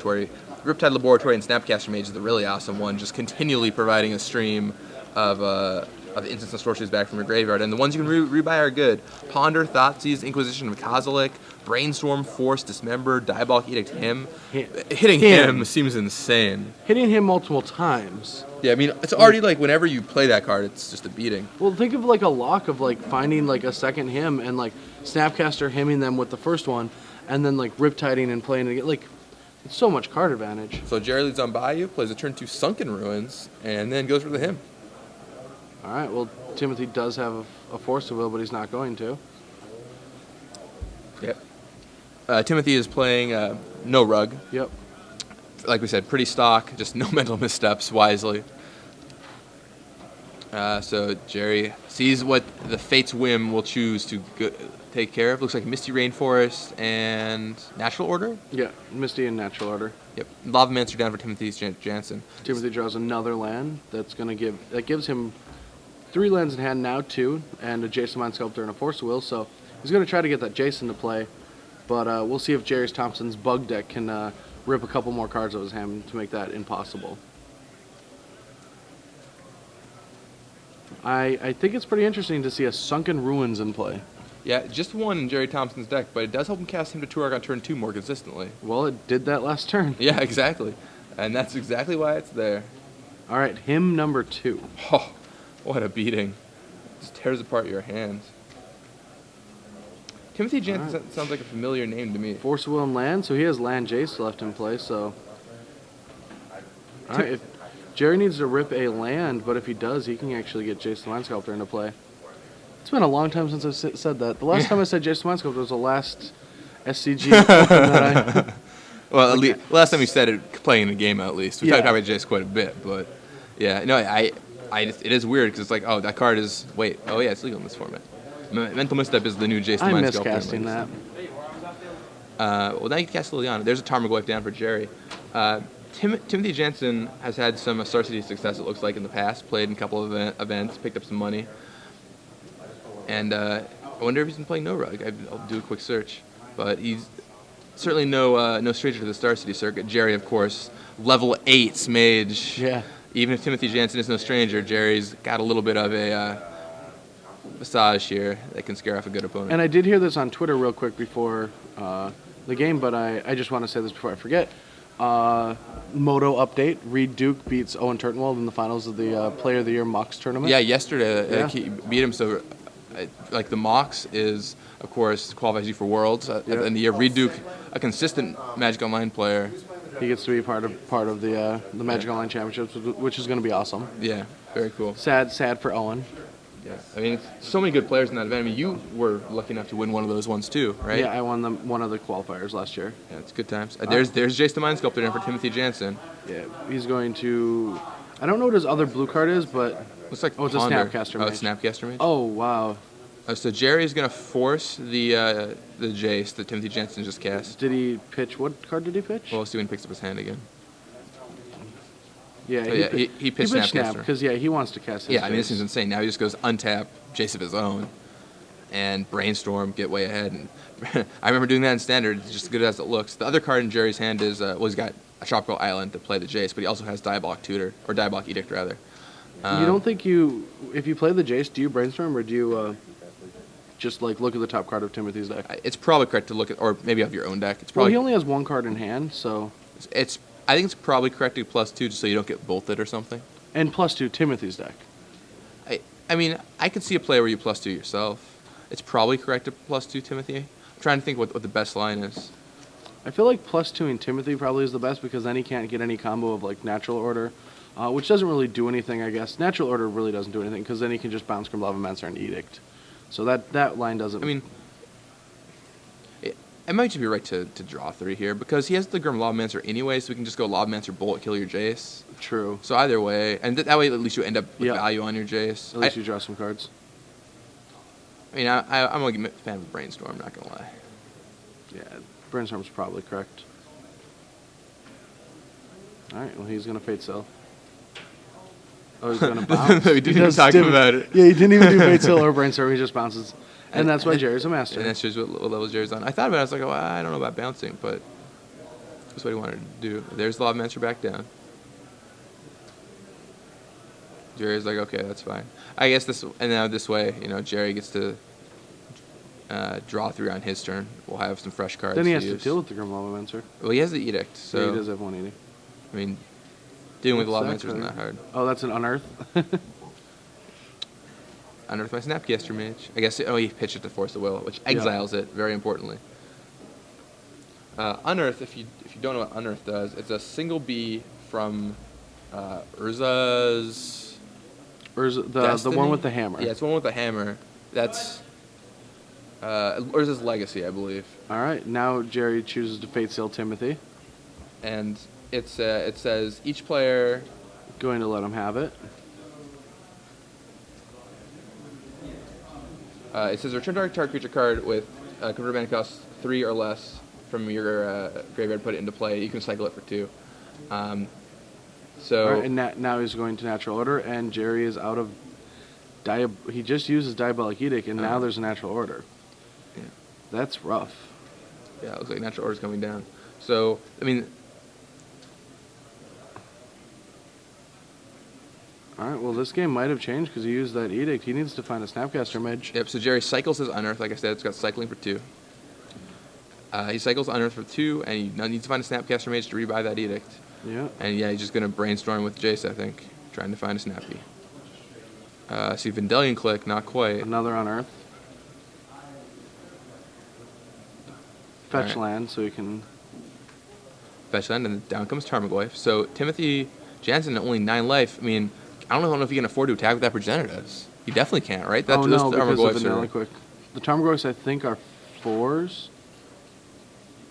Riptide Laboratory and Snapcaster Mage is the really awesome one, just continually providing a stream of instants and sorceries back from your graveyard. And the ones you can rebuy are good. Ponder, Thoughtseize, Inquisition of Kozilek, Brainstorm, Force, Dismember, Diabolic Edict, Him. Hitting him seems insane. Hitting him multiple times. Yeah, I mean, it's already like whenever you play that card, it's just a beating. Well, think of like a lock of like finding like a second him and like Snapcaster hemming them with the first one and then like Riptiding and playing it. Like, it's so much card advantage. So Gerry leads on Bayou, plays a turn 2 Sunken Ruins, and then goes for the him. All right, well, Timothy does have a Force of Will, but he's not going to. Yep. Timothy is playing No Rug. Yep. Like we said, pretty stock, just no mental missteps, wisely. So Gerry sees what the Fate's Whim will choose to take care of. Looks like Misty Rainforest and Natural Order? Yeah, Misty and Natural Order. Yep. Lavamancer down for Timothy Jansen. Timothy draws another land that gives him 3 lands in hand now, 2, and a Jason Mind Sculptor and a Force of Will, so he's going to try to get that Jason to play, but we'll see if Jerry's Thompson's bug deck can rip a couple more cards out of his hand to make that impossible. I think it's pretty interesting to see a Sunken Ruins in play. Yeah, just one in Gerry Thompson's deck, but it does help him cast him to Turok on turn 2 more consistently. Well, it did that last turn. Yeah, exactly. And that's exactly why it's there. All right, him number 2. Oh, what a beating. Just tears apart your hands. Timothy Jansen sounds like a familiar name to me. Force of Will and land, so he has land Jace left in play, so... All right, if Gerry needs to rip a land, but if he does, he can actually get Jace the Mind Sculptor into play. It's been a long time since I said that. The last time I said Jace the Mind Sculptor was the last SCG that I... Well, last time you said it playing the game at least. We talked about Jace quite a bit, but yeah, no, it is weird because it's like, oh, that card is it's legal in this format. Mental Misstep is the new Jace the Mind Sculptor. I'm miscasting that. Well, now you can cast Liliana. There's a Tarmogoyf down for Gerry. Timothy Jansen has had some Star City success, it looks like, in the past. Played in a couple of events, picked up some money. And I wonder if he's been playing No Rug. I'll do a quick search. But he's certainly no stranger to the Star City circuit. Gerry, of course, level 8 mage. Yeah. Even if Timothy Jansen is no stranger, Gerry's got a little bit of a massage here that can scare off a good opponent. And I did hear this on Twitter real quick before the game, but I just want to say this before I forget. Moto update. Reed Duke beats Owen Turtenwald in the finals of the Player of the Year Mox tournament. Yeah, yesterday he beat him. So, like the Mox is, of course, qualifies you for Worlds at the end of the year. Reed Duke, a consistent Magic Online player. He gets to be part of the Magic Online Championships, which is going to be awesome. Yeah, very cool. Sad for Owen. Yeah, I mean, so many good players in that event. I mean, you were lucky enough to win one of those ones too, right? Yeah, I won one of the qualifiers last year. Yeah, it's good times. There's Jace the Mind Sculptor in for Timothy Jansen. Yeah, he's going to... I don't know what his other blue card is, but... Looks like it's a Snapcaster Mage. Oh, it's Snapcaster Mage? Oh, wow. So Gerry's going to force the Jace that Timothy Jansen just cast. Did he pitch? What card did he pitch? Well, let's see when he picks up his hand again. Yeah, he pitched Snapcaster. Because, he wants to cast his I mean, this seems insane. Now he just goes untap Jace of his own and Brainstorm, get way ahead. And I remember doing that in Standard. It's just as good as it looks. The other card in Gerry's hand is, he's got a Tropical Island to play the Jace, but he also has Diabolic Tutor, or Diabolic Edict, rather. You don't think if you play the Jace, do you Brainstorm, or do you just like look at the top card of Timothy's deck? It's probably correct to look at, or maybe of your own deck. It's Well, probably, he only has one card in hand, so... I think it's probably correct to +2 just so you don't get bolted or something. And +2 Timothy's deck. I mean, I could see a play where you +2 yourself. It's probably correct to +2 Timothy. I'm trying to think what the best line is. I feel like +2 in Timothy probably is the best because then he can't get any combo of like Natural Order, which doesn't really do anything, I guess. Natural Order really doesn't do anything because then he can just bounce Grim Lavamancer and Edict. So that line doesn't... I mean, it might just be right to draw 3 here because he has the Grim Lavamancer anyway, so we can just go Lavamancer, Bolt, kill your Jace. True. So either way, and that way at least you end up with value on your Jace. At least you draw some cards. I mean, I'm a fan of Brainstorm, not going to lie. Yeah, Brainstorm's probably correct. Alright, well, he's going to Fate Sell. Oh, he's going to bounce. We didn't even talk about it. Yeah, he didn't even do Fate Sell or Brainstorm, he just bounces. And that's why Gerry's a master. And that's just what level Gerry's on. I thought about it, I was like, oh, I don't know about bouncing, but That's what he wanted to do. There's the Lobmancer back down. Jerry's like, okay, that's fine. I guess now this way, Gerry gets to draw 3 on his turn. We'll have some fresh cards. Then he has to deal with the Grim Lavamancer. Well, he has the Edict, so yeah, he does have 1 edict. I mean, dealing with the Lavamancer isn't that hard. Oh, that's an Unearth. Unearth my Snapcaster Mage. I guess. He pitched it to Force the Will, which exiles it very importantly. Unearth, if you don't know what Unearth does, it's a single B from Urza's. The one with the hammer. Yeah, it's the one with the hammer. That's Urza's Legacy, I believe. All right, now Gerry chooses to Fate Seal Timothy. And it says each player... Going to let him have it. It says return target creature card with converted mana cost 3 or less from your graveyard, put it into play. You can cycle it for 2. So all right, and now he's going to natural order, and Gerry is out of he just uses Diabolic Edict, and now there's a natural order. Yeah, that's rough. Yeah, it looks like natural order's coming down. So I mean, all right. Well, this game might have changed because he used that edict. He needs to find a Snapcaster Mage. Yep. So Gerry cycles his Unearth. Like I said, it's got cycling for 2. He cycles Unearth for 2, and he needs to find a Snapcaster Mage to rebuy that edict. Yeah. And yeah, he's just gonna brainstorm with Jace, I think, trying to find a Snappy. See Vendilion Click, not quite. Another Unearth. Fetch right. land, so you can Fetch land, and down comes Tarmogoyf. So Timothy Jansen only 9 life. I mean, I don't know if he can afford to attack with that Progenitus. He definitely can't, right? That's no, because of Vanilla Quick. The Tarmogoyfs, I think, are 4s.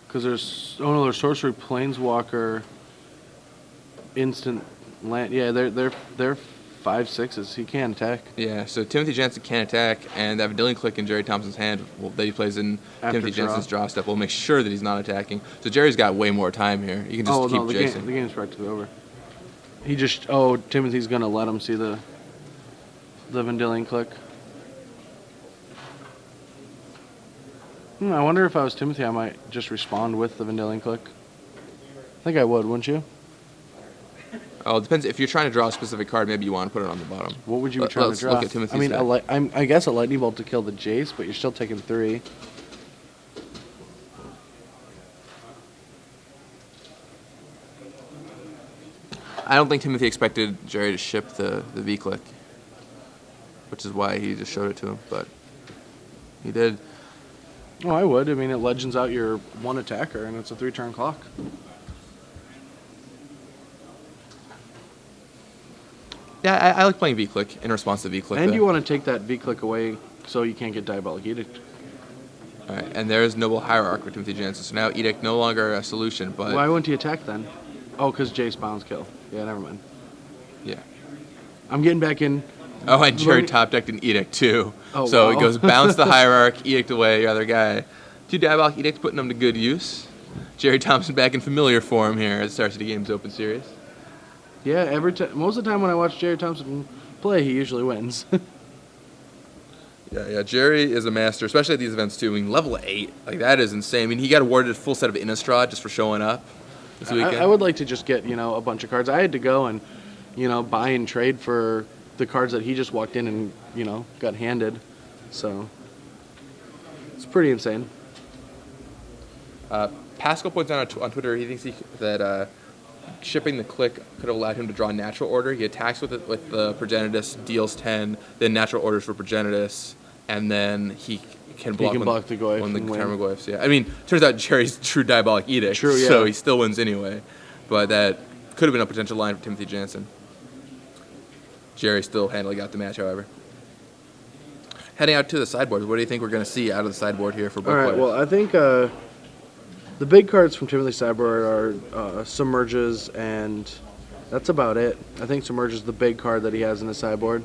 Because there's there's Sorcery, Planeswalker, Instant Land. Yeah, they're 5/6s. He can attack. Yeah, so Timothy Jansen can attack, and that Vendilion Click in Gerry Thompson's hand that he plays in Timothy Jansen's draw step will make sure that he's not attacking. So Jerry's got way more time here. He can just keep chasing. The game's practically over. He just Timothy's gonna let him see the Vendilion Click. I wonder if I was Timothy, I might just respond with the Vendilion Click. I think I would, wouldn't you? Oh, it depends. If you're trying to draw a specific card, maybe you want to put it on the bottom. What would you be trying to draw? Look at Timothy's I guess a Lightning Bolt to kill the Jace, but you're still taking 3. I don't think Timothy expected Gerry to ship the V-Click, which is why he just showed it to him, but he did. Oh, I would. I mean, it legends out your 1 attacker, and it's a 3-turn clock. Yeah, I like playing V-Click in response to V-Click. And you want to take that V-Click away so you can't get Diabolic Edict. All right, and there's Noble Hierarch with Timothy Jansen. So now Edict no longer a solution, but... Why wouldn't he attack then? Oh, because Jace bounds kill. Yeah, never mind. Yeah. I'm getting back in. Oh, and Gerry top-decked an Edict, too. Oh, so wow. He goes bounce the Hierarch, Edict away, your other guy. 2 Diabolic Edicts, putting them to good use. Gerry Thompson back in familiar form here at Star City Games Open Series. Yeah, most of the time when I watch Gerry Thompson play, he usually wins. Yeah, Gerry is a master, especially at these events, too. I mean, level 8, like, that is insane. I mean, he got awarded a full set of Innistrad just for showing up this weekend. I would like to just get, a bunch of cards. I had to go and, buy and trade for the cards that he just walked in and, got handed. So, it's pretty insane. Pascal points out on Twitter he thinks that shipping the click could have allowed him to draw natural order. He attacks with the Progenitus, deals 10, then natural orders for Progenitus, and then he can block the Goyf when the Tarmogoyfs. Yeah, I mean, turns out Gerry's true Diabolic Edict, true, yeah. So he still wins anyway. But that could have been a potential line for Timothy Jansen. Gerry still handily got the match, however. Heading out to the sideboard, what do you think we're going to see out of the sideboard here for both players? All right, well, I think the big cards from Timothy's sideboard are Submerges, and that's about it. I think Submerge is the big card that he has in his sideboard.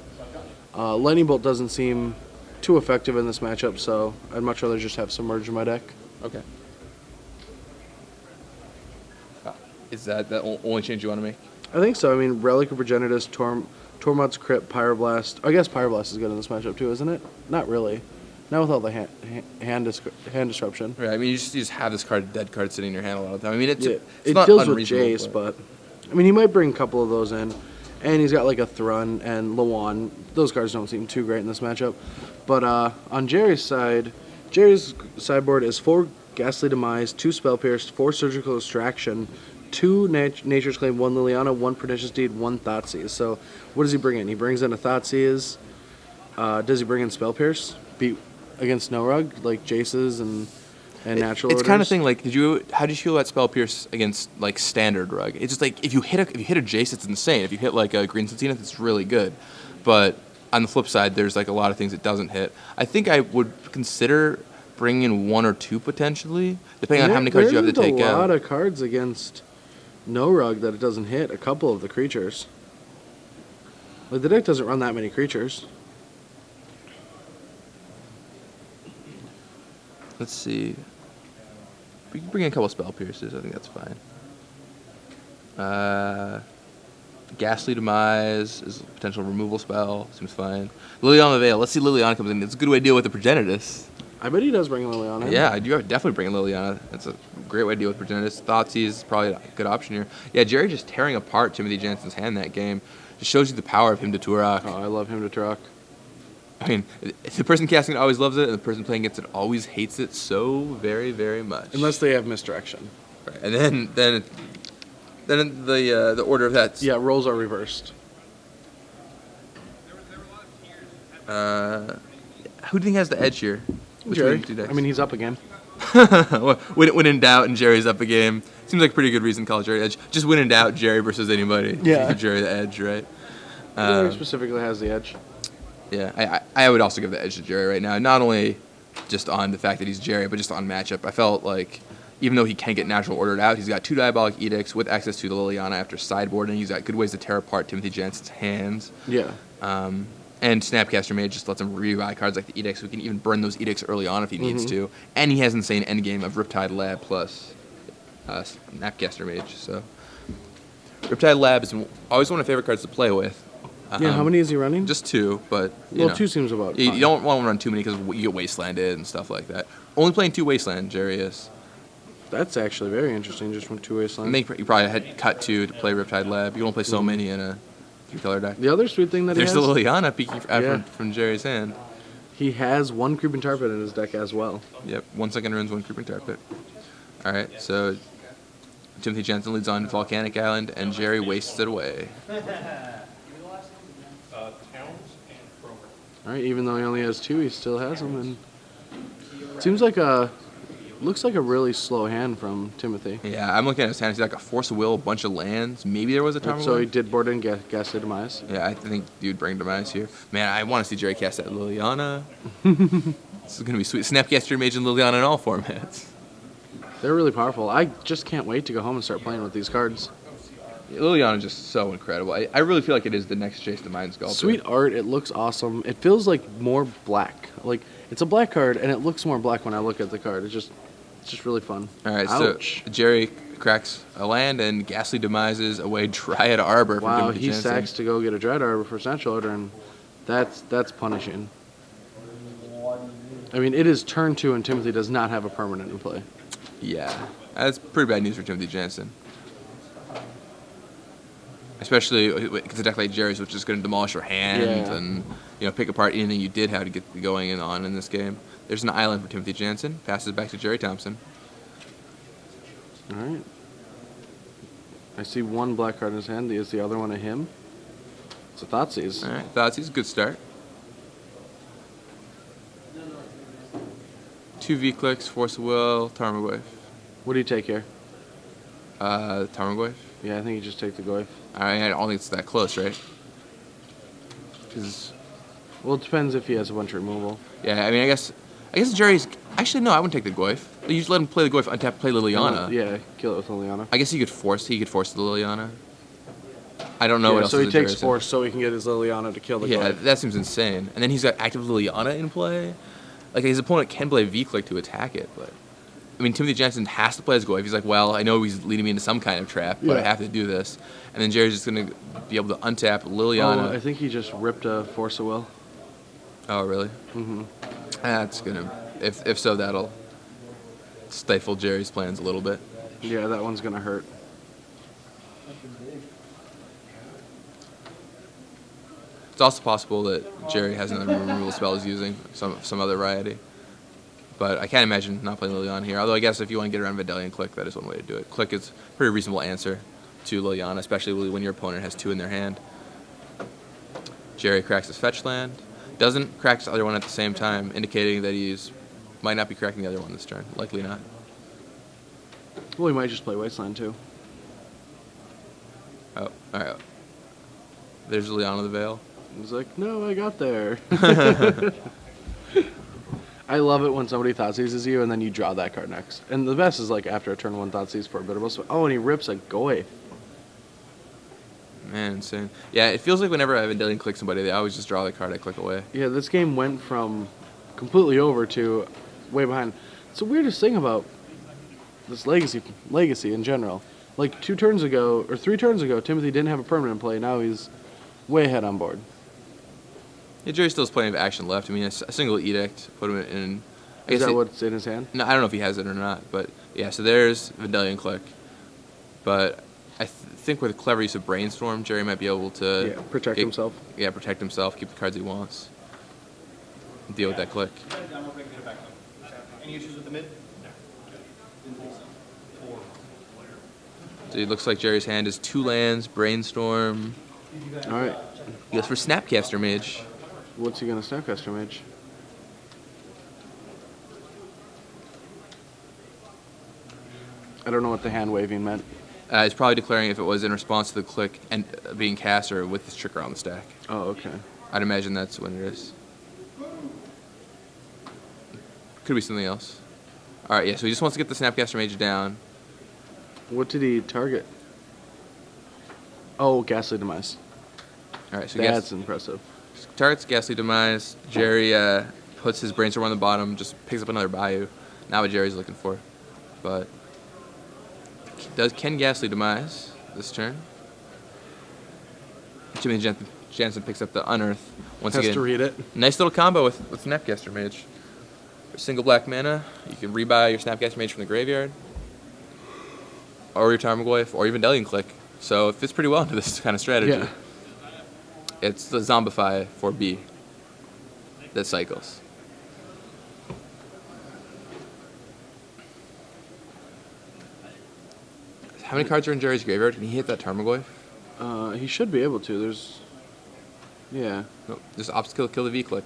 Lightning Bolt doesn't seem too effective in this matchup, so I'd much rather just have Submerge in my deck. Okay. Is that the only change you want to make? I think so. I mean, Relic of Progenitus, Tormod's Crypt, Pyroblast. I guess Pyroblast is good in this matchup too, isn't it? Not really. Not with all the hand disruption. Right. I mean, you just have this dead card sitting in your hand a lot of the time. I mean, it's It not deals with unreasonable, Jace, but I mean, he might bring a couple of those in, and he's got like a Thrun and Lawan. Those cards don't seem too great in this matchup. But on Jerry's side, Jerry's sideboard is 4 Ghastly Demise, 2 Spell Pierce, 4 Surgical Extraction, 2 Nature's Claim, 1 Liliana, 1 Pernicious Deed, 1 Thoughtseize. So what does he bring in? He brings in a Thoughtseize. Does he bring in Spell Pierce? Beat against No Rug, like Jace's and natural It's orders? kind of thing like, how did you feel about Spell Pierce against like standard Rug? It's just like if you hit a Jace, it's insane. If you hit like a Green Sentinel, it's really good. But on the flip side, there's like a lot of things it doesn't hit. I think I would consider bringing in 1 or 2 potentially, depending on how many cards you have to take out. There's a lot of cards against No Rug that it doesn't hit a couple of the creatures. Like the deck doesn't run that many creatures. Let's see. We can bring in a couple of Spell Pierces. I think that's fine. Ghastly Demise is a potential removal spell. Seems fine. Liliana Veil. Let's see Liliana comes in. It's a good way to deal with the Progenitus. I bet he does bring Liliana. Yeah, I do definitely bring in Liliana. That's a great way to deal with Progenitus. Thoughtseize is probably a good option here. Yeah, Gerry just tearing apart Timothy Jansen's hand that game. Just shows you the power of him to Turok. Oh, I love him to Turok. I mean, the person casting it always loves it, and the person playing against it always hates it so very, very much. Unless they have misdirection. Right. And then the order of that. Yeah, roles are reversed. Who do you think has the edge here? Gerry. I mean, he's up again. When in doubt and Jerry's up a game, seems like a pretty good reason to call Gerry edge. Just when in doubt, Gerry versus anybody. Yeah. Give Gerry the edge, right? Gerry specifically has the edge. Yeah, I would also give the edge to Gerry right now. Not only just on the fact that he's Gerry, but just on matchup. I felt like even though he can get natural ordered out, he's got 2 Diabolic Edicts with access to the Liliana after sideboarding. He's got good ways to tear apart Timothy Jansen's hands. Yeah. And Snapcaster Mage just lets him rebuy cards like the Edicts, so he can even burn those Edicts early on if he needs to. And he has insane endgame of Riptide Lab plus Snapcaster Mage. So Riptide Lab is always one of my favorite cards to play with. Yeah, how many is he running? Just 2, but well, 2 seems about you fine. don't want to run too many because you get wastelanded and stuff like that. Only playing 2 wasteland, Gerry is. That's actually very interesting, just from 2 wasteland. You probably had cut 2 to play Riptide Lab. You can only play so many in a 3-color deck. The other sweet thing that There's he has... the Liliana peeking from Jerry's hand. He has 1 Creeping Tar Pit in his deck as well. Yep, 1 second runes, 1 Creeping Tar Pit. Alright, so Timothy Jansen leads on Volcanic Island, and Gerry wastes it away. Alright, even though he only has 2, he still has them, and seems like looks like a really slow hand from Timothy. Yeah, I'm looking at his hand. He's got like a Force of Will, a bunch of lands. Maybe there was a Tarmogoyf. So he did board in Ghastly Demise. Yeah, I think you'd bring Demise here. Man, I want to see Gerry cast that Liliana. This is going to be sweet. Snapcaster Mage and Liliana in all formats. They're really powerful. I just can't wait to go home and start playing with these cards. Yeah, Liliana is just so incredible. I really feel like it is the next Chase the Mind Sculptor. Sweet art. It looks awesome. It feels like more black. Like, it's a black card, and it looks more black when I look at the card. It's just really fun. All right, Ouch. So Gerry cracks a land and Ghastly Demises away Dryad Arbor. Wow, from he Jansen. sacks to go get a Dryad Arbor for Central Order, and that's punishing. I mean, it is turn 2, and Timothy does not have a permanent in play. Yeah, that's pretty bad news for Timothy Jansen. Especially because a deck like Jerry's, which is going to demolish your hand and pick apart anything you did have to get going on in this game. There's an island for Timothy Jansen. Passes back to Gerry Thompson. All right. I see 1 black card in his hand. Is the other one a him? It's a Thoughtseize. All right, Thoughtseize, good start. 2 V-Clicks, Force of Will, Tarmogoyf. What do you take here? Tarmogoyf. Yeah, I think you just take the Goyf. I don't think it's that close, right? Well, it depends if he has a bunch of removal. Yeah, I mean, I guess Jerry's... Actually, no, I wouldn't take the Goyf. You just let him play the Goyf, untap, play Liliana. Yeah, kill it with Liliana. I guess he could force the Liliana. I don't know what else so is he in takes Jerry's Force so he can get his Liliana to kill the Yeah, Goyf. that seems insane. And then he's got active Liliana in play. Like, his opponent can play V-Click to attack it, but... I mean, Timothy Jansen has to play his Goyf. He's like, well, I know he's leading me into some kind of trap, but I have to do this. And then Jerry's just going to be able to untap Liliana. Oh, I think he just ripped a Force of Will. Oh, really? Mm-hmm. That's gonna, if so, that'll stifle Jerry's plans a little bit. Yeah, that one's gonna hurt. It's also possible that Jerry has another removal spell he's using, some other variety. But I can't imagine not playing Liliana here. Although I guess if you want to get around Vendelion Click, that is one way to do it. Click is a pretty reasonable answer to Liliana, especially when your opponent has 2 in their hand. Jerry cracks his fetch land. Doesn't crack his other one at the same time, indicating that he's might not be cracking the other one this turn. Likely not. Well, he might just play Wasteland too. Oh, all right. There's Liliana the Veil. He's like, no, I got there. I love it when somebody thought seizes you and then you draw that card next. And the best is like after a turn 1 thought seize for a bit of oh, and he rips a Goy. Man, insane. Yeah, it feels like whenever I have Vendelion Click somebody, they always just draw the card I click away. Yeah, this game went from completely over to way behind. It's the weirdest thing about this legacy in general. Like 2 turns ago, or 3 turns ago, Timothy didn't have a permanent play. Now he's way ahead on board. Yeah, Jerry still has plenty of action left. I mean, a single edict put him in. Is that what's in his hand? No, I don't know if he has it or not, but yeah. So there's Vendelion Click, but I think with a clever use of Brainstorm, Jerry might be able to protect himself. Yeah, protect himself, keep the cards he wants, and deal with that click. Any issues with the mid? So it looks like Jerry's hand is 2 lands, Brainstorm. All right. He goes for Snapcaster Mage. What's he gonna Snapcaster Mage? I don't know what the hand waving meant. He's probably declaring if it was in response to the click and being cast or with this trigger on the stack. Oh, okay. I'd imagine that's when it is. Could be something else. All right, yeah. So he just wants to get the Snapcaster Mage down. What did he target? Oh, Ghastly Demise. All right, so that's impressive. Targets Ghastly Demise. Jerry puts his Brainstorm on the bottom, just picks up another Bayou. Not what Jerry's looking for, but can Ghastly Demise this turn. Jansen picks up the Unearth once again. Has to read it. Nice little combo with Snapcaster Mage. For single black mana, you can rebuy your Snapcaster Mage from the graveyard, or your Tarmogoyf, or even Vendelion Click. So it fits pretty well into this kind of strategy. Yeah. It's the Zombify for B that cycles. How many cards are in Jerry's graveyard? Can he hit that Tarmogoyf? He should be able to. Yeah. No, just obstacle kill the V-Click.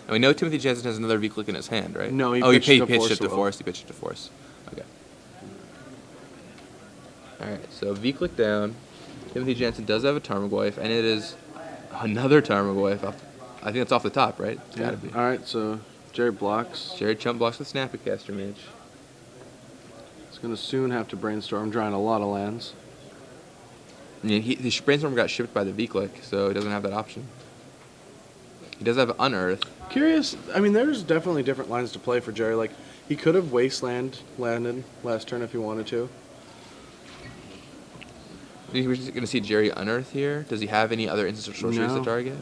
And we know Timothy Jansen has another V-Click in his hand, right? No, he pitched pitched it to Force. Force. He pitched it to Force. Okay. All right, so V-Click down. Timothy Jansen does have a Tarmogoyf, and it is another Tarmogoyf. I think it's off the top, right? It's gotta be. All right, so Jerry blocks. Jerry chump blocks with Snapcaster Mage. He's going to soon have to Brainstorm, drawing a lot of lands. I mean, his Brainstorm got shipped by the V-Click, so he doesn't have that option. He does have Unearth. Curious, I mean, there's definitely different lines to play for Jerry. Like, he could have Wasteland landed last turn if he wanted to. We're just going to see Jerry Unearth here. Does he have any other instants or sorceries to target?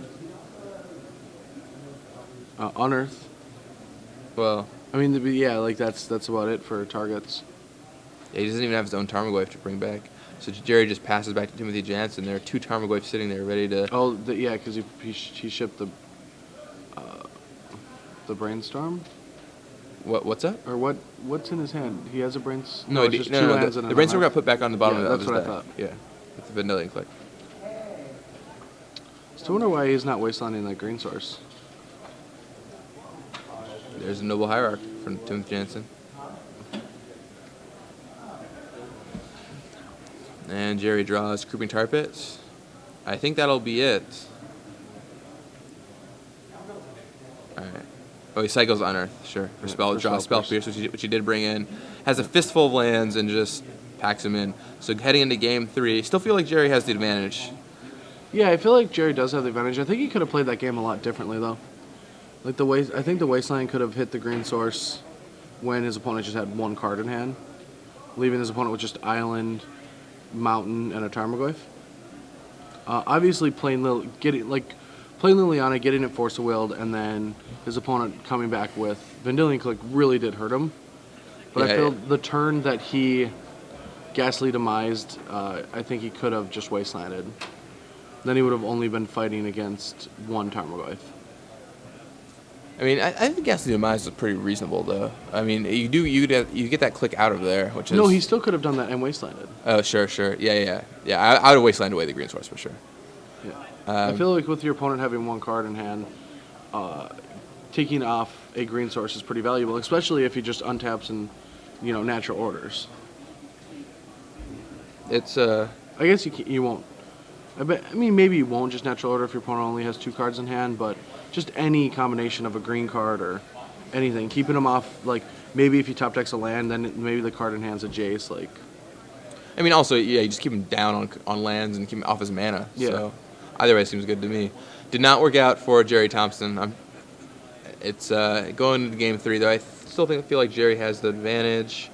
Unearth. Well, I mean, yeah, like that's about it for targets. yeah, he doesn't even have his own Tarmogoyf to bring back. So Jerry just passes back to Timothy Jansen. There are 2 Tarmogoyfs sitting there ready to... Oh, yeah, because he shipped the Brainstorm? What's up? Or what's in his hand? He has a Brainstorm? No, the Brainstorm got put back on the bottom of his deck. That's what I thought. Yeah, with the Vendelion Click. Still wonder why he's not wastelanding that green source. There's a Noble Hierarch from Timothy Jansen. And Jerry draws Creeping Tar Pits. I think that'll be it. Alright. Oh, he cycles Unearth, sure. For Spell Pierce, which he did bring in. Has a fistful of lands and just packs them in. So heading into game 3, still feel like Jerry has the advantage. Yeah, I feel like Jerry does have the advantage. I think he could have played that game a lot differently, though. Like I think the Wasteland could have hit the green source when his opponent just had 1 card in hand, leaving his opponent with just Island, Mountain, and a Tarmogoyf. Obviously, playing playing Liliana, getting it Force of Willed, and then his opponent coming back with Vendilion Clique really did hurt him. But Yeah, I feel yeah. the turn that he Ghastly Demised, I think he could have just Wastelanded. Then he would have only been fighting against one Tarmogoyf. I mean, I think Ghastly Demise is pretty reasonable, though. I mean, you get that click out of there, which is... No, he still could have done that and Wastelanded. Oh, sure. Yeah. I would have Wasteland away the green source for sure. Yeah. I feel like with your opponent having one card in hand, taking off a green source is pretty valuable, especially if he just untaps and, natural orders. It's I guess you won't. I mean, maybe you won't just natural order if your opponent only has 2 cards in hand, but just any combination of a green card or anything, keeping him off. Like maybe if you top decks a land, then maybe the card in hand's a Jace. Like, I mean, also you just keep him down on lands and keep him off his mana. Yeah. So either way seems good to me. Did not work out for Gerry Thompson. It's going into game 3 though. I still feel like Gerry has the advantage.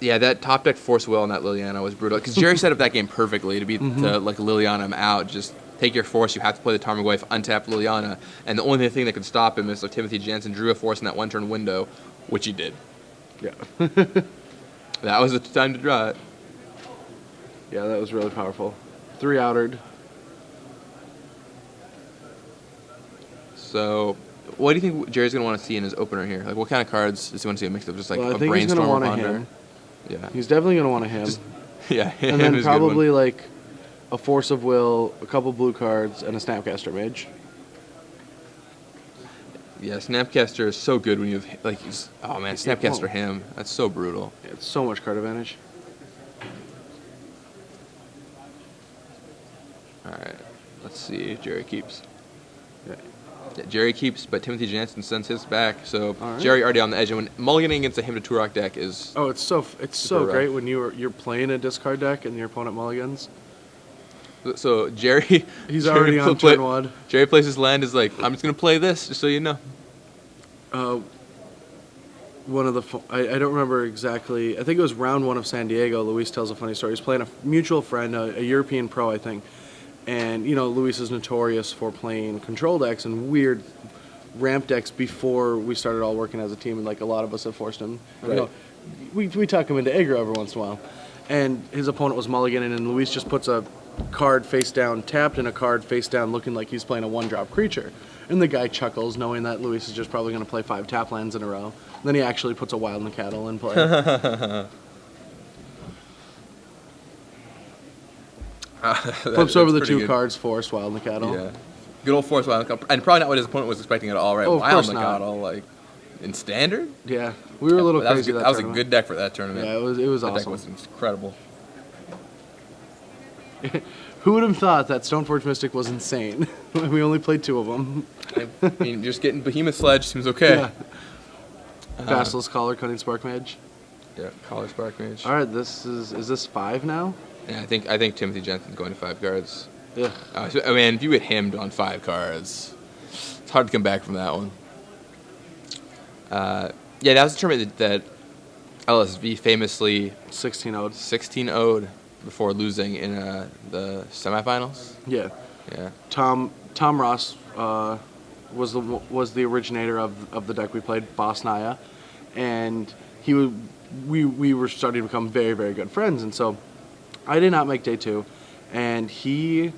Yeah, that top deck Force Will on that Liliana was brutal because Gerry set up that game perfectly to Liliana him out. Just take your Force. You have to play the Tarmogoyf, untap Liliana, and the only thing that could stop him is if Timothy Jansen drew a Force in that 1-turn window, which he did. yeah, That was the time to draw it. yeah, that was really powerful. 3 outered. So, what do you think Jerry's going to want to see in his opener here? Like, what kind of cards does he want to see a mix of? Just like Well, I a think he's gonna Brainstorm want or a Ponder? Him. Yeah. He's definitely gonna want a Him. Yeah. And Him then is a good one. probably like a Force of Will, a couple blue cards, and a Snapcaster Mage. Yeah, Snapcaster is so good when you have, like, oh man, Snapcaster won't. him. That's so brutal. Yeah, it's so much card advantage. Alright, let's see. Gerry keeps. Yeah. Yeah, Gerry keeps, but Timothy Jansen sends his back. So All right. Gerry already on the edge. And when mulliganing against a him to Turok deck is Oh, it's so Super rough. great when you're playing a discard deck and your opponent mulligans. so Gerry. He's Gerry already on play- turn 1. Gerry plays his land is like, I'm just gonna play this just so you know. One of the I don't remember exactly. I think it was round 1 of San Diego. Luis tells a funny story. He's playing a mutual friend, a European pro, I think. And Luis is notorious for playing control decks and weird ramp decks before we started all working as a team, and like a lot of us have forced him. Right. We talk him into aggro every once in a while. And his opponent was mulliganing, and Luis just puts a card face down tapped and a card face down looking like he's playing a 1-drop creature. And the guy chuckles, knowing that Luis is just probably going to play 5 tap lands in a row. Then he actually puts a Wild and Cattle in play. Flips over the 2 cards, Force, Wild and Cattle. Yeah. Good old Force Wild and probably not what his opponent was expecting at all, right? Oh, of Wild course and not. Cattle, like in standard. Yeah, we were a little that was crazy good. that That was a tournament. good deck for that tournament. Yeah, it was That deck awesome. was incredible. Who would have thought that Stoneforge Mystic was insane? We only played 2 of them. I mean, just getting Behemoth Sledge seems okay. Yeah. Basilisk Collar, Cunning Spark Mage. Yeah, Collar Spark Mage. All right, is this 5 now? Yeah, I think Timothy Jensen's going to 5 cards. Ugh. I mean, if you get him on 5 cards, it's hard to come back from that one. Yeah, that was the tournament that LSV famously 16-0'd. 16-0'd before losing in the semifinals. Yeah. Yeah. Tom Ross was the originator of the deck we played, Boss Naya, and we were starting to become very, very good friends, and so I did not make day 2, and he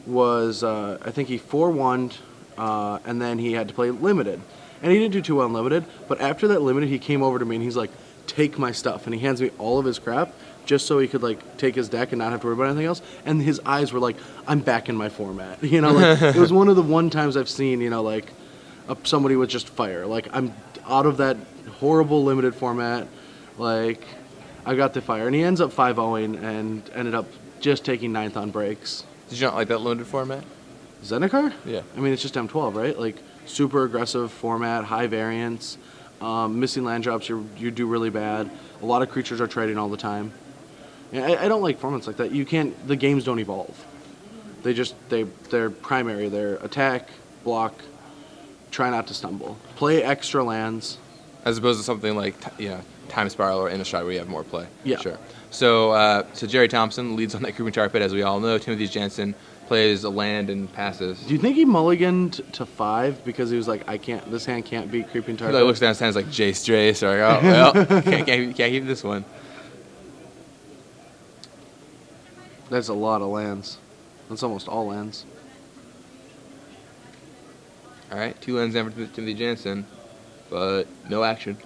was I think he 4-1'd, and then he had to play limited, and he didn't do too well in limited, but after that limited he came over to me and he's like, take my stuff, and he hands me all of his crap just so he could like take his deck and not have to worry about anything else, and his eyes were like, I'm back in my format. Like it was one of the times I've seen like somebody with just fire, like I'm out of that horrible limited format, like I got the fire, and he ends up 5-0ing and ended up just taking 9th on breaks. Did you not like that limited format? Zendikar? Yeah. I mean, it's just M12, right? Like super aggressive format, high variance, missing land drops, you do really bad. A lot of creatures are trading all the time. Yeah, I don't like formats like that. You can't. The games don't evolve. They're primary. They're attack, block, try not to stumble, play extra lands. As opposed to something like Time Spiral or Innistrad where you have more play. Yeah. Sure. So Gerry Thompson leads on that Creeping Tar Pit, as we all know. Timothy Jansen plays a land and passes. Do you think he mulliganed to 5 because he was like, this hand can't beat creeping He target? like, looks down his hands like Jace, or like, oh well, can't keep this one. That's a lot of lands. That's almost all lands. All right, 2 lands down for Timothy Jansen, but no action.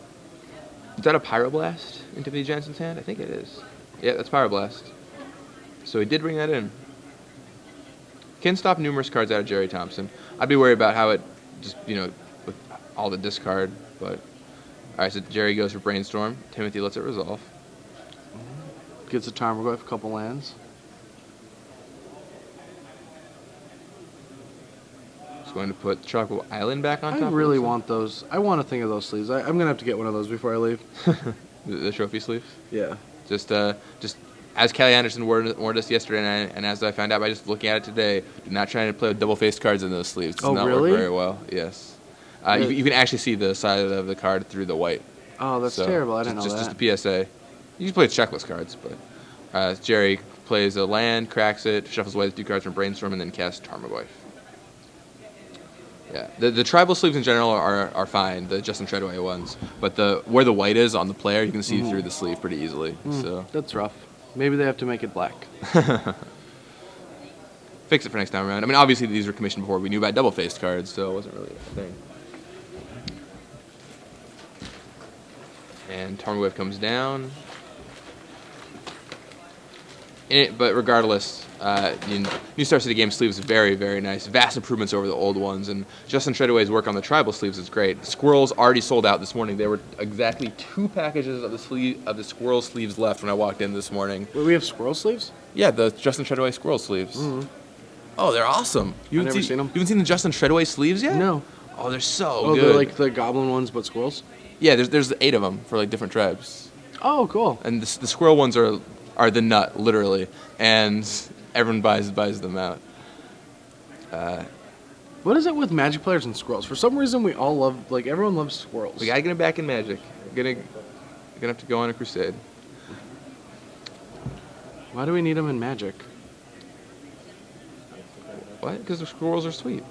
Is that a Pyroblast in Timothy Jansen's hand? I think it is. Yeah, that's Pyroblast. So he did bring that in. Can stop numerous cards out of Gerry Thompson. I'd be worried about how it just, with all the discard, but... All right, so Gerry goes for Brainstorm. Timothy lets it resolve. Gets a Tarmogoyf, a couple lands. Just going to put Tropical Island back on top. I really want those. I want a thing of those sleeves. I'm going to have to get one of those before I leave. The trophy sleeve? Yeah. Just as Callie Anderson warned us yesterday, and as I found out by just looking at it today, do not try to play with double-faced cards in those sleeves. It does not really? work very well. Yes. You can actually see the side of the card through the white. Oh, that's terrible. I didn't know that. Just a PSA. You can play checklist cards, but Gerry plays a land, cracks it, shuffles away the 2 cards from Brainstorm, and then casts Tarmogoyf. Yeah, the tribal sleeves in general are fine, the Justin Treadway ones, but where the white is on the player, you can see through the sleeve pretty easily. So that's rough. Maybe they have to make it black. Fix it for next time around. I mean, obviously these were commissioned before we knew about double-faced cards, so it wasn't really a thing. And Tarmogoyf comes down. But regardless, new Star City Game sleeves very, very nice. Vast improvements over the old ones, and Justin Treadway's work on the tribal sleeves is great. The Squirrels already sold out this morning. There were exactly 2 packages of the Squirrel sleeves left when I walked in this morning. Wait, we have Squirrel sleeves? Yeah, the Justin Treadway Squirrel sleeves. Mm-hmm. Oh, they're awesome. I've never seen them. You haven't seen the Justin Treadway sleeves yet? No. Oh, they're so good. good. They're like the goblin ones, but squirrels? Yeah, there's 8 of them for like different tribes. Oh, cool. And the squirrel ones are the nut, literally, and everyone buys them out. What is it with Magic players and squirrels? For some reason, we all love, everyone loves squirrels. We gotta get them back in Magic. We're gonna have to go on a crusade. Why do we need them in Magic? What? Because the squirrels are sweet.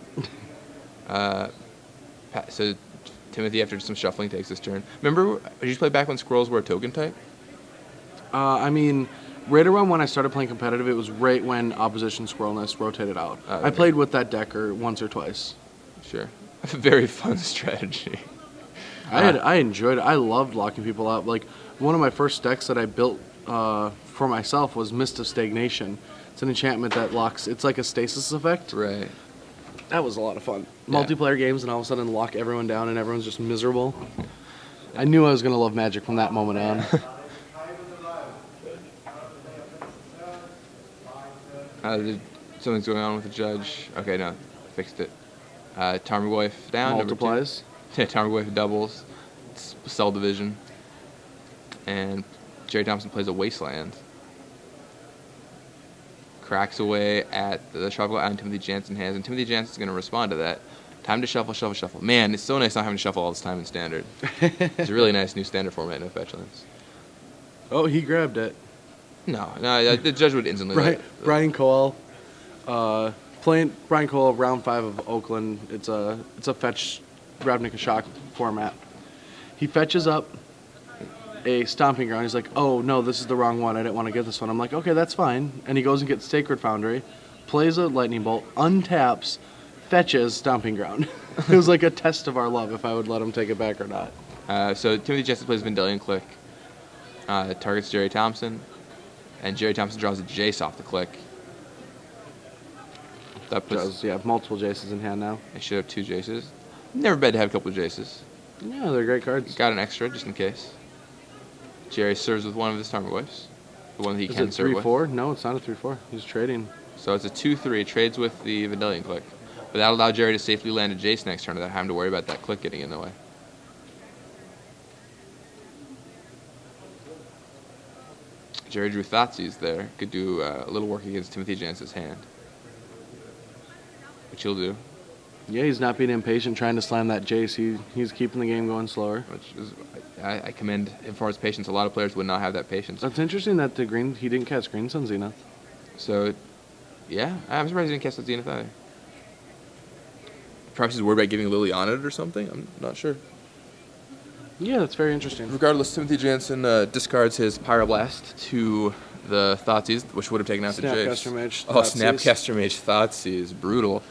So Timothy, after some shuffling, takes his turn. Remember, did you play back when squirrels were a token type? I mean, right around when I started playing competitive, it was right when Opposition Squirrelness rotated out. I played with that deck once or twice. Sure. Very fun strategy. I enjoyed it. I loved locking people out. One of my first decks that I built for myself was Mist of Stagnation. It's an enchantment that locks. It's like a stasis effect. Right. That was a lot of fun. Yeah. Multiplayer games, and all of a sudden lock everyone down, and everyone's just miserable. I knew I was going to love Magic from that moment on. Something's going on with the judge. Okay, no, fixed it. Tarmogoyf down. Multiplies. Yeah, Tarmogoyf doubles. It's cell division. And Gerry Thompson plays a Wasteland. Cracks away at the Tropical Island Timothy Jansen has, and Timothy Jansen's going to respond to that. Time to shuffle, shuffle, shuffle. Man, it's so nice not having to shuffle all this time in Standard. It's a really nice new Standard format, no fetch lands. Oh, he grabbed it. No, the judge would instantly. Brian Cole, playing Brian Cole, round 5 of Oakland. It's a fetch Ravnica Shock format. He fetches up a Stomping Ground. He's like, oh no, this is the wrong one. I didn't want to get this one. I'm like, okay, that's fine. And he goes and gets Sacred Foundry, plays a Lightning Bolt, untaps, fetches Stomping Ground. It was like a test of our love if I would let him take it back or not. So Timothy Jansen plays Vendilion Click. Targets Gerry Thompson. And Gerry Thompson draws a Jace off the click. That puts... Yeah, multiple Jaces in hand now. I should have 2 Jaces. Never bad to have a couple of Jaces. Yeah, they're great cards. Got an extra, just in case. Gerry serves with one of his Tarmogoyfs. The one that he Is can it serve 3/4? with. No, it's not a 3/4. He's trading. So it's a 2/3. Trades with the Vendilion Click. But that'll allow Gerry to safely land a Jace next turn without having to worry about that click getting in the way. Gerry drew Thoughtseize there. Could do a little work against Timothy Jansen's hand. Which he'll do. Yeah, he's not being impatient trying to slam that Jace. He's keeping the game going slower. Which is, I commend him for his patience. A lot of players would not have that patience. That's interesting that he didn't catch Green Sun Zenith. So Yeah, I'm surprised he didn't cast the Zenith either. Perhaps he's worried about giving Lily on it or something. I'm not sure. Yeah, that's very interesting. Regardless, Timothy Jansen discards his Pyroblast to the Thoughtseize, which would have taken out the Jace. Snapcaster Mage. Oh, Snapcaster Mage Thoughtseize. Brutal.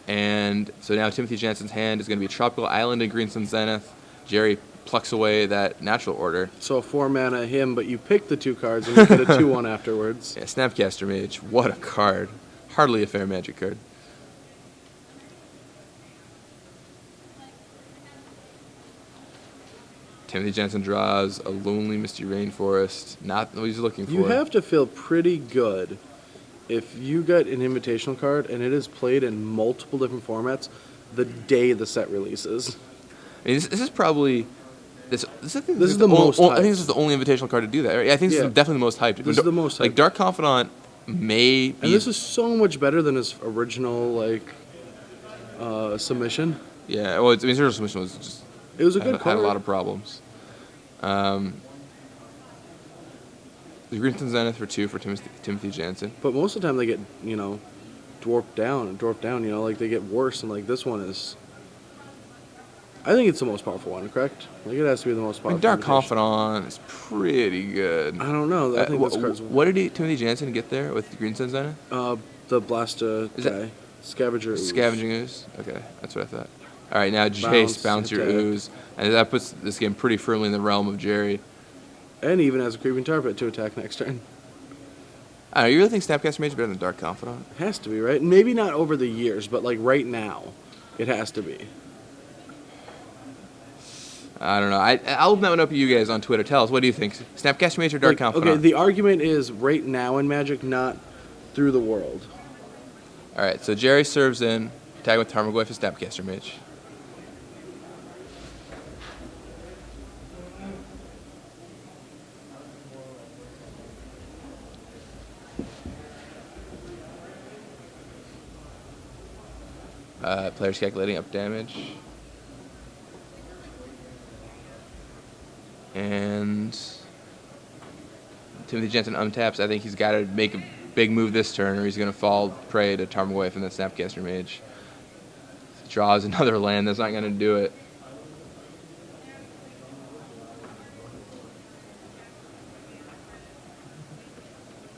And so now Timothy Jansen's hand is going to be Tropical Island and Green Sun Zenith. Gerry plucks away that natural order. So a 4-mana him, but you pick the 2 cards and you get a 2/1 afterwards. Yeah, Snapcaster Mage. What a card. Hardly a fair Magic card. Timothy Jansen draws a Lonely Misty Rainforest. Not what he's looking for. You have to feel pretty good if you get an invitational card and it is played in multiple different formats the day the set releases. I mean, this is probably this is the most I think hyped. this is the only invitational card to do that. Right? I think this is definitely the most hyped. This is the most hyped. Like Dark Confidant may be. And this is so much better than his original submission. Yeah, well, his original submission was just. It was a good had card. a lot of problems. The Green Sun Zenith for 2 for Timothy Jansen. But most of the time they get, dwarfed down, they get worse, and this one is. I think it's the most powerful one, correct? It has to be the most powerful. Dark invitation. Confidant is pretty good. I don't know. I think this card's. What did Timothy Jansen get there with the Green Sun Zenith? The Blasta guy. Scavenger Ooze. Scavenging Ooze? Okay, that's what I thought. All right, now Bounce, bounce your attack. Ooze. And that puts this game pretty firmly in the realm of Gerry. And even has a Creeping Tar Pit to attack next turn. I don't know, you really think Snapcaster Mage is better than Dark Confidant? It has to be, right? Maybe not over the years, but right now, it has to be. I don't know. I'll open that one up to you guys on Twitter. Tell us, what do you think? Snapcaster Mage or Dark Confidant? Okay, the argument is right now in Magic, not through the world. All right, so Gerry serves in, tag with Tarmogoyf and Snapcaster Mage. Player's calculating up damage. And Timothy Jansen untaps. I think he's got to make a big move this turn or he's going to fall prey to Tarmogoyf and then Snapcaster Mage. Draws another land. That's not going to do it.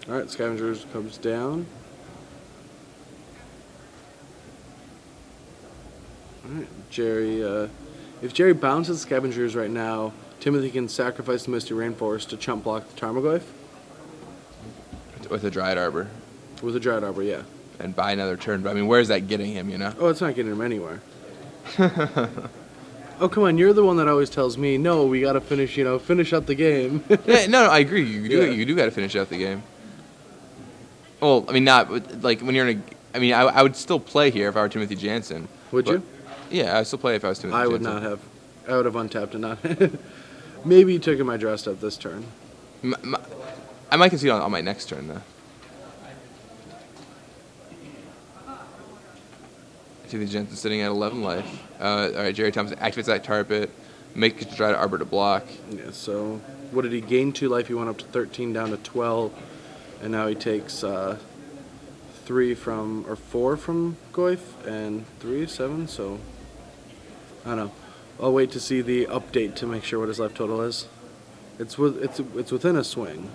Alright, Scavengers comes down. Alright, Gerry, if Gerry bounces Scavengers right now, Timothy can sacrifice the Misty Rainforest to chump block the Tarmogoyf. With a Dryad Arbor. With a Dryad Arbor, yeah. And buy another turn. But I mean, where's that getting him, you know? Oh, it's not getting him anywhere. Oh, come on, you're the one that always tells me, no, we gotta finish out the game. Yeah, no, I agree. You do got to finish out the game. Well, I mean, not, like, when you're in a... I mean, I would still play here if I were Timothy Jansen. Would you? Yeah, I'd still play if I was Timothy I Jansen. would not have. I would have untapped and not... Maybe taken my draw step this turn. I might concede on my next turn, though. Timothy Jansen sitting at 11 life. All right, Gerry Thompson activates that tar pit, makes the Dryad Arbor to block. Yeah, so what did he gain 2 life? He went up to 13, down to 12, and now he takes 4 from Goyf and 3, 7. So I don't know. I'll wait to see the update to make sure what his life total is. It's within a swing.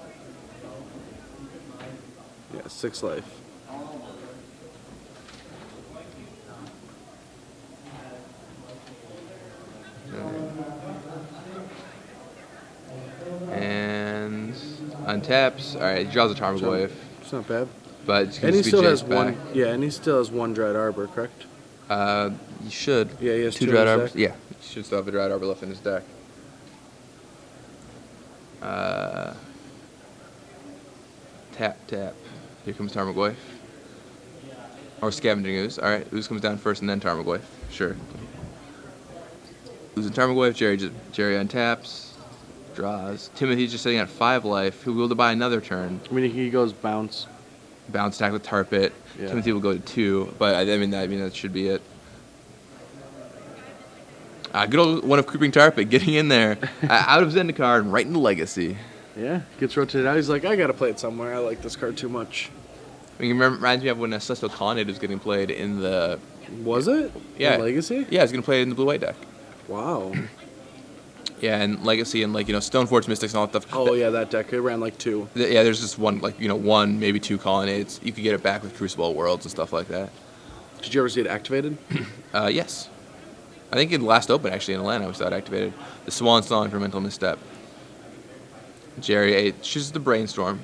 Yeah, 6 life. And untaps. All right, he draws a Tarmogoyf. It's not bad. But it's And he be still has Jace back. one. Yeah, and he still has 1 Dryad Arbor, correct? You should. Yeah, he has 2 Dryad in his Arbors. deck. Yeah, he should still have a Dryad Arbor left in his deck. Tap. Here comes Tarmogoyf. Or Scavenging Ooze. All right, Ooze comes down first and then Tarmogoyf. Sure. Ooze and Tarmogoyf. Gerry untaps. Draws. Timothy's just sitting at 5 life. He'll be able to buy another turn. I mean, he goes bounce. Bounce attack with Tar Pit. Yeah. Timothy will go to 2, but I mean that should be it. Good old one of Creeping Tar Pit getting in there, out of Zendikar and right into Legacy. Yeah, gets rotated out. He's like, I gotta play it somewhere. I like this card too much. I mean, it reminds me of when a Celestial Colonnade was getting played in the... Was it? Yeah. In Legacy? Yeah, it's going to play it in the blue-white deck. Wow. Yeah, and Legacy and, like, Stoneforge Mystics and all that stuff. Oh, yeah, that deck. It ran like 2. Yeah, there's just one, like, one, maybe 2 Colonnades. You could get it back with Crucible Worlds and stuff like that. Did you ever see it activated? Yes. I think in the last Open, actually, in Atlanta, we saw it activated. The Swan Song for Mental Misstep. Gerry chooses the Brainstorm.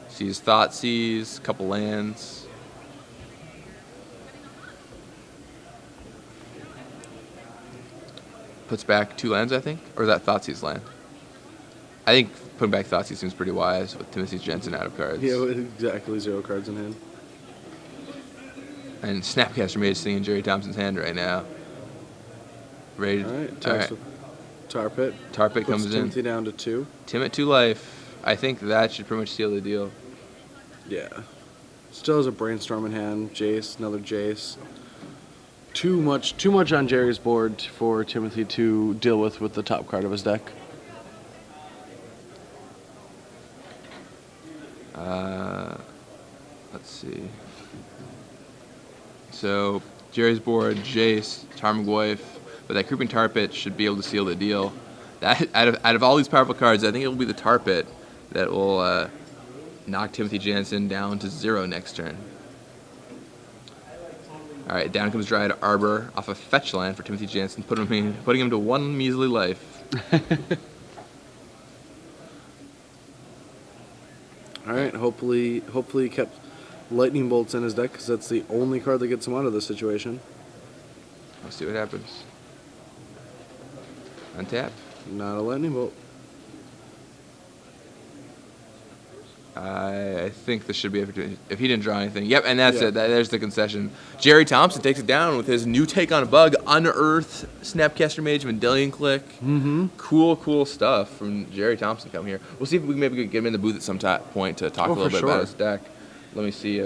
Sees Thoughtseize, a couple lands. Puts back 2 lands, I think? Or is that Thoughtseize land? I think putting back Thoughtseize seems pretty wise with Timothy Jansen out of cards. Yeah, exactly 0 cards in hand. And Snapcaster Mage sitting in Gerry Thompson's hand right now. Ready to... All right, Tar Pit. Tar Pit comes in. Timothy down to 2. Tim at 2 life. I think that should pretty much seal the deal. Yeah. Still has a Brainstorm in hand. Jace, another Jace. Too much on Gerry's board for Timothy to deal with the top card of his deck. Let's see. So Gerry's board, Jace, Tarmogoyf, but that Creeping Tar Pit should be able to seal the deal. That out of all these powerful cards, I think it will be the Tar Pit that will knock Timothy Jansen down to 0 next turn. All right, down comes Dryad Arbor off a fetch land for Timothy Jansen, putting him to 1 measly life. All right, hopefully he kept Lightning Bolts in his deck because that's the only card that gets him out of this situation. Let's see what happens. Untap. Not a Lightning Bolt. I think this should be if he didn't draw anything. Yep, and that's Yeah. it. There's the concession. Gerry Thompson takes it down with his new take on a bug, Unearth, Snapcaster Mage, Mendelian Click. Mm-hmm. Cool stuff from Gerry Thompson coming here. We'll see if we can maybe get him in the booth at some point to talk a little bit about his deck. Let me see if